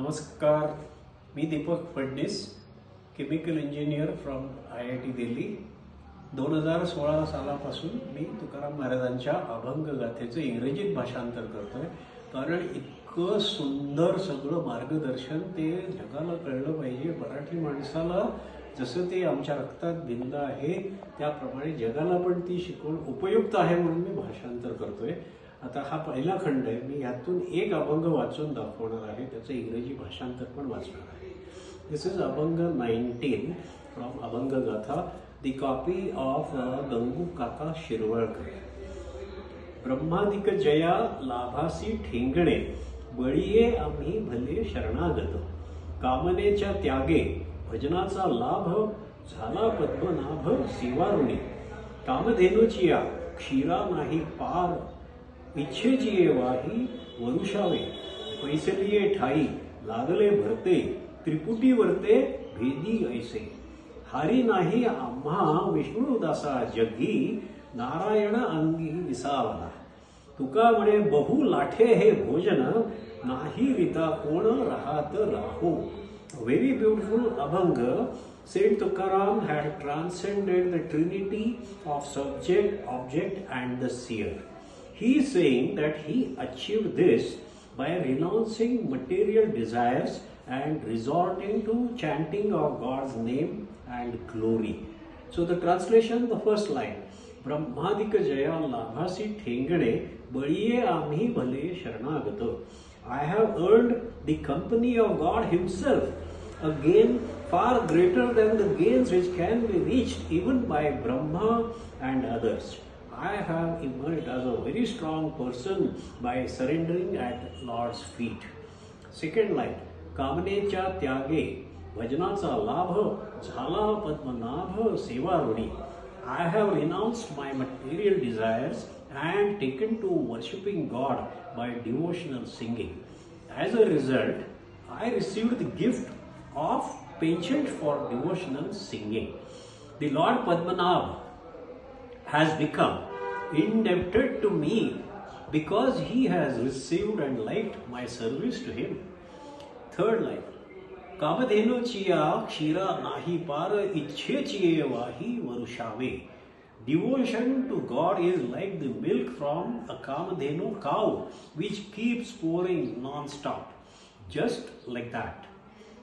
नमस्कार, मी Deepak Phadnis, chemical engineer from IIT Delhi. 2016 सालापासून मी तुकाराम महाराजांच्या अभंग गाथेचं इंग्रजीत भाषांतर करतोय. कारण इतकं सुंदर सगळं मार्गदर्शन ते जगाला कळलं पाहिजे. मराठी माणसाला जसं ते आमच्या रक्तात भिनलं आहे त्याप्रमाणे जगाला पण ती शिकवण उपयुक्त आहे म्हणून मी भाषांतर करतोय. आता हा पहिला खंड आहे. मी यातून एक अभंग वाचून दाखवणार आहे, त्याचं इंग्रजी भाषांतर पण वाचणार आहे. This is abhang 19 from abhang गाथा, द कॉपी ऑफ गंगू काका शिरवळकर. ब्रह्मादिक जया लाभासी ठेंगणे, बळीये आम्ही भले शरणागत. कामनेच्या त्यागे भजनाचा लाभ, झाला पद्मनाभ सेवारुणी. कामधेनूची या क्षीरा नाही पार, इच्छेची वाही वरुषावे. पैसलिये ठाई लागले भरते, त्रिपुटी वरते भेदी ऐसे. हारी नाही आम्हा विष्णुदासा जगी, नारायण अंगी विसावला. तुका म्हणे बहु लाठे हे भोजन, नाही रिता कोण राहत राहो. Very beautiful abhang. Saint Tukaram had transcended the trinity of subject, object and the seer. He is saying that he achieved this by renouncing material desires and resorting to chanting of God's name and glory. So the translation, the first line, ब्रह्मादिक जया लाभासी ठेंगणे, बळीये आम्ही भले शरणागत. I have earned the company of God himself, a gain far greater than the gains which can be reached even by Brahma and others. I have emerged as a very strong person by surrendering at Lord's feet. Second line, कामनेच्या त्यागे भजनाचा लाभ, झाला Padmanabha सेवारुणी. I have renounced my material desires and taken to worshipping God by devotional singing. As a result, I received the gift of penchant for devotional singing. The Lord Padmanabh has become indebted to me because he has received and liked my service to him. Third line, कामधेनूची या क्षीरा नाही पार, इच्छेची वाही वरुषावे. Devotion to God is like the milk from a kamadhenu cow which keeps pouring non-stop. Just like that,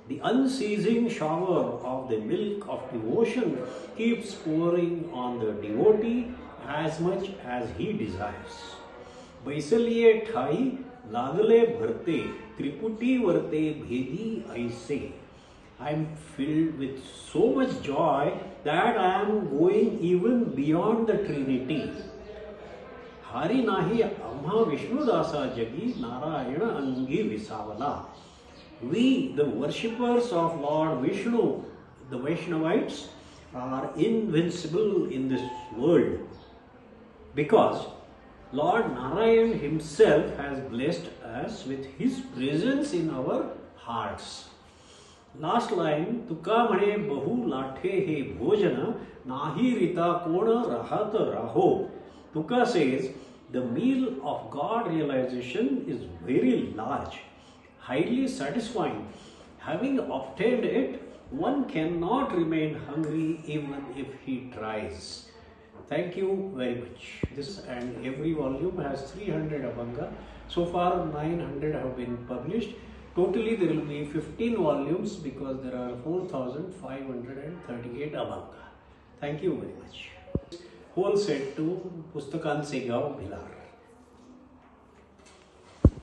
the unceasing shower of the milk of devotion keeps pouring on the devotee as much as he desires. बैसलिये ठाई लागले भरते, त्रिपुटी वरते भेदी ऐसे. I am filled with so much joy that I am going even beyond the Trinity. हारी नाही आम्हा विष्णुदासा जगी, नारायण अंगी विसावला. We, the worshippers of Lord Vishnu, the Vaishnavites, are invincible in this world because Lord Narayan himself has blessed us with his presence in our hearts. Last line, तुका म्हणे बहु लाठे हे भोजन, नाही रिता कोण राहत राहो. Tuka says the meal of God realization is very large, highly satisfying. Having obtained it, one cannot remain hungry even if he tries. Thank you very much. This and every volume has 300 abhanga. So far 900 have been published. Totally there will be 15 volumes because there are 4,538 abhanga. Thank you very much. Whole set to पुस्तकांचे गाव भिलार.